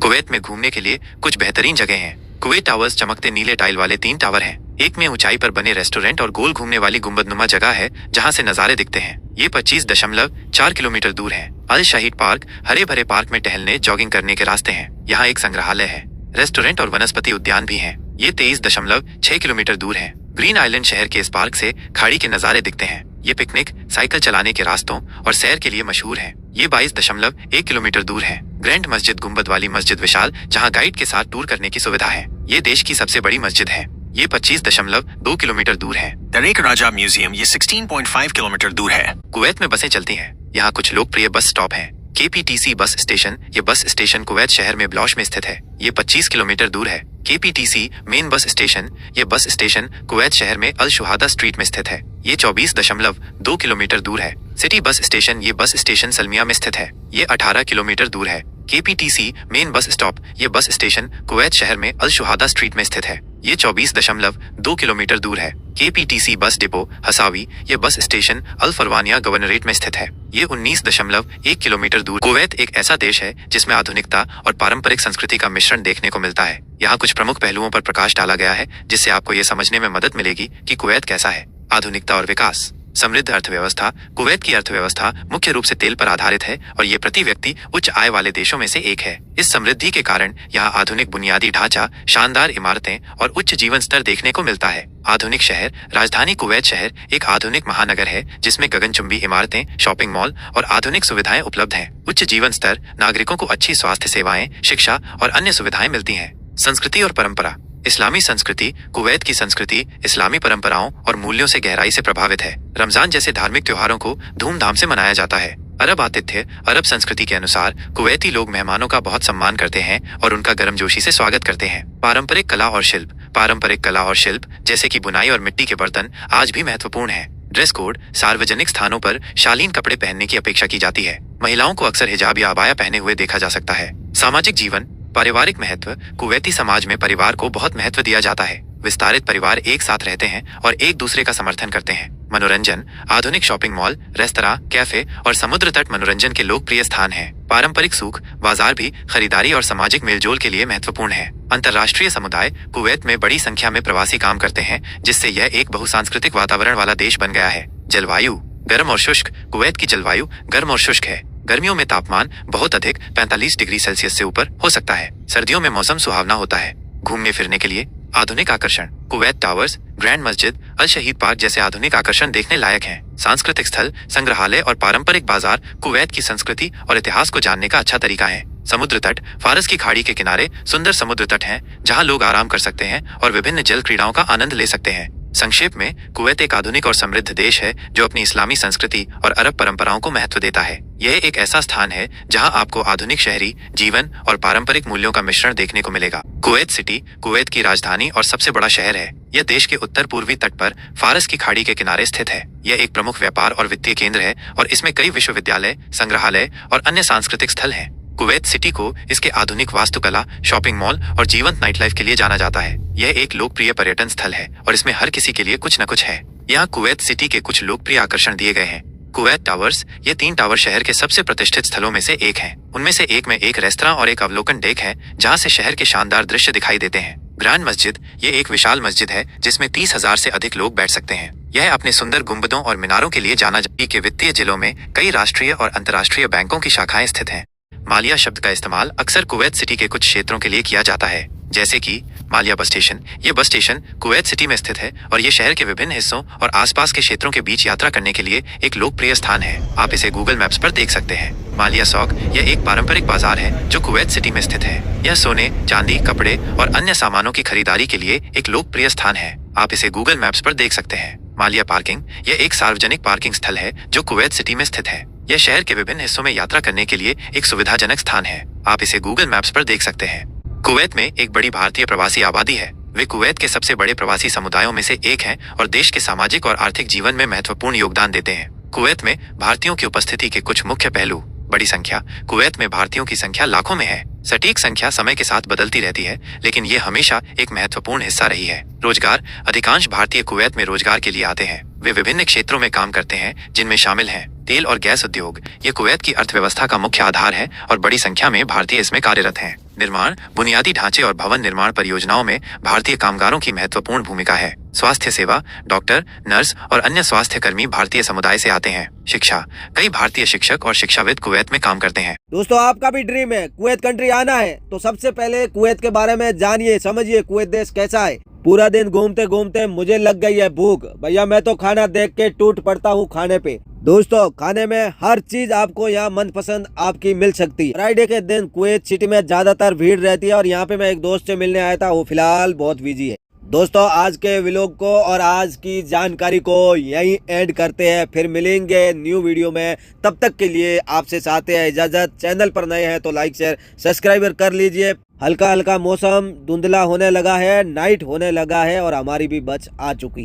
Kuwait में घूमने के लिए कुछ बेहतरीन जगह हैं। कुवैत टावर्स चमकते नीले टाइल वाले 3 टावर हैं। एक में ऊंचाई पर बने रेस्टोरेंट और गोल घूमने वाली गुंबदनुमा जगह है जहां से नजारे दिखते हैं। ये 25.4 किलोमीटर दूर है। अल शहीद पार्क हरे भरे पार्क में टहलने जॉगिंग करने के रास्ते हैं। यहाँ एक संग्रहालय है, रेस्टोरेंट और वनस्पति उद्यान भी है। ये 23.6 किलोमीटर दूर है। ग्रीन आइलैंड शहर के इस पार्क से खाड़ी के नजारे दिखते हैं। ये पिकनिक, साइकिल चलाने के रास्तों और सैर के लिए मशहूर है। ये 22.1 किलोमीटर दूर है। ग्रैंड मस्जिद गुंबद वाली मस्जिद विशाल, जहां गाइड के साथ टूर करने की सुविधा है। ये देश की सबसे बड़ी मस्जिद है। ये 25.2 किलोमीटर दूर है। दरेक राजा म्यूजियम ये 16.5 किलोमीटर दूर है। कुवैत में बसें चलती हैं। यहाँ कुछ लोकप्रिय बस स्टॉप हैं। KPTC बस स्टेशन, ये बस स्टेशन कुवैत शहर में ब्लॉश में स्थित है। ये 25 किलोमीटर दूर है। KPTC मेन बस स्टेशन, ये बस स्टेशन कुवैत शहर में अल शुहादा स्ट्रीट में स्थित है। ये 24.2 किलोमीटर दूर है। सिटी बस स्टेशन, ये बस स्टेशन सलमिया में स्थित है। ये 18 किलोमीटर दूर है। KPTC मेन बस स्टॉप, ये बस स्टेशन कुवैत शहर में अल शुहादा स्ट्रीट में स्थित है। ये 24.2 किलोमीटर दूर है। KPTC बस डिपो हसावी, ये बस स्टेशन अल फरवानिया गवर्नरेट में स्थित है। ये 19.1 किलोमीटर दूर। कुवैत एक ऐसा देश है जिसमें आधुनिकता और पारंपरिक संस्कृति का मिश्रण देखने को मिलता है। यहाँ कुछ प्रमुख पहलुओं पर प्रकाश डाला गया है जिससे आपको ये समझने में मदद मिलेगी कि कुवैत कैसा है। आधुनिकता और विकास। समृद्ध अर्थव्यवस्था। कुवैत की अर्थव्यवस्था मुख्य रूप से तेल पर आधारित है और ये प्रति व्यक्ति उच्च आय वाले देशों में से एक है। इस समृद्धि के कारण यहाँ आधुनिक बुनियादी ढांचा, शानदार इमारतें और उच्च जीवन स्तर देखने को मिलता है। आधुनिक शहर। राजधानी कुवैत शहर एक आधुनिक महानगर है जिसमें गगनचुंबी इमारतें, शॉपिंग मॉल और आधुनिक सुविधाएं उपलब्ध हैं। उच्च जीवन स्तर। नागरिकों को अच्छी स्वास्थ्य सेवाएं, शिक्षा और अन्य सुविधाएं मिलती हैं। संस्कृति और परंपरा। इस्लामी संस्कृति। कुवैत की संस्कृति इस्लामी परंपराओं और मूल्यों से गहराई से प्रभावित है। रमजान जैसे धार्मिक त्योहारों को धूमधाम से मनाया जाता है। अरब आतिथ्य। अरब संस्कृति के अनुसार कुवैती लोग मेहमानों का बहुत सम्मान करते हैं और उनका गर्मजोशी से स्वागत करते हैं। पारंपरिक कला और शिल्प। पारंपरिक कला और शिल्प जैसे कि बुनाई और मिट्टी के बर्तन आज भी महत्वपूर्ण है। Dress code. सार्वजनिक स्थानों पर शालीन कपड़े पहनने की अपेक्षा की जाती है। महिलाओं को अक्सर हिजाब या अबाया पहने हुए देखा जा सकता है। सामाजिक जीवन। पारिवारिक महत्व। कुवैती समाज में परिवार को बहुत महत्व दिया जाता है। विस्तारित परिवार एक साथ रहते हैं और एक दूसरे का समर्थन करते हैं। मनोरंजन। आधुनिक शॉपिंग मॉल, रेस्तरां, कैफे और समुद्र तट मनोरंजन के लोकप्रिय स्थान हैं। पारंपरिक सूक। बाजार भी खरीदारी और सामाजिक मेलजोल के लिए महत्वपूर्ण है। अंतर्राष्ट्रीय समुदाय। कुवैत में बड़ी संख्या में प्रवासी काम करते हैं जिससे यह एक बहुसांस्कृतिक वातावरण वाला देश बन गया है। जलवायु। गर्म और शुष्क। कुवैत की जलवायु गर्म और शुष्क है। गर्मियों में तापमान बहुत अधिक 45 डिग्री सेल्सियस से ऊपर हो सकता है। सर्दियों में मौसम सुहावना होता है। घूमने फिरने के लिए आधुनिक आकर्षण। कुवैत टावर्स, ग्रैंड मस्जिद, अल शहीद पार्क जैसे आधुनिक आकर्षण देखने लायक हैं। सांस्कृतिक स्थल, संग्रहालय और पारंपरिक बाजार कुवैत की संस्कृति और इतिहास को जानने का अच्छा तरीका है। समुद्र तट। फारस की खाड़ी के किनारे सुंदर समुद्र तट हैं जहां लोग आराम कर सकते हैं और विभिन्न जल क्रीड़ाओं का आनंद ले सकते हैं। संक्षेप में, कुवैत एक आधुनिक और समृद्ध देश है जो अपनी इस्लामी संस्कृति और अरब परंपराओं को महत्व देता है। यह एक ऐसा स्थान है जहां आपको आधुनिक शहरी जीवन और पारंपरिक मूल्यों का मिश्रण देखने को मिलेगा। कुवैत सिटी कुवैत की राजधानी और सबसे बड़ा शहर है। यह देश के उत्तर पूर्वी तट पर फारस की खाड़ी के किनारे स्थित है। यह एक प्रमुख व्यापार और वित्तीय केंद्र है और इसमें कई विश्वविद्यालय, संग्रहालय और अन्य सांस्कृतिक स्थल हैं। कुवैत सिटी को इसके आधुनिक वास्तुकला, शॉपिंग मॉल और जीवंत नाइट लाइफ के लिए जाना जाता है। यह एक लोकप्रिय पर्यटन स्थल है और इसमें हर किसी के लिए कुछ न कुछ है। यहाँ कुवैत सिटी के कुछ लोकप्रिय आकर्षण दिए गए हैं। Kuwait towers. ये 3 टावर शहर के सबसे प्रतिष्ठित स्थलों में से एक हैं। उनमें से एक में एक रेस्तरां और एक अवलोकन डेक है जहां से शहर के शानदार दृश्य दिखाई देते हैं। ग्रैंड मस्जिद। ये एक विशाल मस्जिद है जिसमें 30,000 से अधिक लोग बैठ सकते हैं। यह अपने सुंदर गुंबदों और मीनारों के लिए जाना जाता है। के वित्तीय जिलों में कई राष्ट्रीय और अंतर्राष्ट्रीय बैंकों की शाखाएं स्थित हैं। मालिया शब्द का इस्तेमाल अक्सर कुवैत सिटी के कुछ क्षेत्रों के लिए किया जाता है, जैसे कि मालिया बस स्टेशन। ये बस स्टेशन कुवैत सिटी में स्थित है और ये शहर के विभिन्न हिस्सों और आसपास के क्षेत्रों के बीच यात्रा करने के लिए एक लोकप्रिय स्थान है। आप इसे गूगल मैप्स पर देख सकते हैं। मालिया सौक। यह एक पारंपरिक बाजार है जो कुवैत सिटी में स्थित है। यह सोने, चांदी, कपड़े और अन्य सामानों की खरीदारी के लिए एक लोकप्रिय स्थान है। आप इसे गूगल मैप्स पर देख सकते हैं। मालिया पार्किंग। यह एक सार्वजनिक पार्किंग स्थल है जो कुवैत सिटी में स्थित है। यह शहर के विभिन्न हिस्सों में यात्रा करने के लिए एक सुविधाजनक स्थान है। आप इसे गूगल मैप्स पर देख सकते हैं। कुवैत में एक बड़ी भारतीय प्रवासी आबादी है। वे कुवैत के सबसे बड़े प्रवासी समुदायों में से एक हैं और देश के सामाजिक और आर्थिक जीवन में महत्वपूर्ण योगदान देते हैं। कुवैत में भारतीयों की उपस्थिति के कुछ मुख्य पहलू। बड़ी संख्या। कुवैत में भारतीयों की संख्या लाखों में है। सटीक संख्या समय के साथ बदलती रहती है, लेकिन ये हमेशा एक महत्वपूर्ण हिस्सा रही है। रोजगार। अधिकांश भारतीय कुवैत में रोजगार के लिए आते हैं। वे विभिन्न क्षेत्रों में काम करते हैं जिनमें शामिल हैं तेल और गैस उद्योग। ये कुवैत की अर्थव्यवस्था का मुख्य आधार है और बड़ी संख्या में भारतीय इसमें कार्यरत हैं। निर्माण, बुनियादी ढांचे और भवन निर्माण परियोजनाओं में भारतीय कामगारों की महत्वपूर्ण भूमिका है। स्वास्थ्य सेवा, डॉक्टर, नर्स और अन्य स्वास्थ्य कर्मी भारतीय समुदाय से आते हैं। शिक्षा, कई भारतीय शिक्षक और शिक्षाविद कुवैत में काम करते हैं। दोस्तों, आपका भी ड्रीम है कुवैत कंट्री आना है तो सबसे पहले कुवैत के बारे में जानिए, समझिए कुवैत देश कैसा है। पूरा दिन घूमते घूमते मुझे लग गई है भूख। भैया मैं तो खाना देख के टूट पड़ता हूँ खाने पे। दोस्तों, खाने में हर चीज आपको यहाँ मनपसंद आपकी मिल सकती है। फ्राइडे के दिन कुवैत सिटी में ज्यादातर भीड़ रहती है और यहाँ पे मैं एक दोस्त से मिलने आया था, वो फिलहाल बहुत बिजी है। दोस्तों, आज के व्लॉग को और आज की जानकारी को यहीं एंड करते हैं, फिर मिलेंगे न्यू वीडियो में। तब तक के लिए आपसे चाहते हैं इजाजत। चैनल पर नए हैं तो लाइक शेयर सब्सक्राइबर कर लीजिए। हल्का हल्का मौसम धुंधला होने लगा है, नाइट होने लगा है और हमारी भी बस आ चुकी है।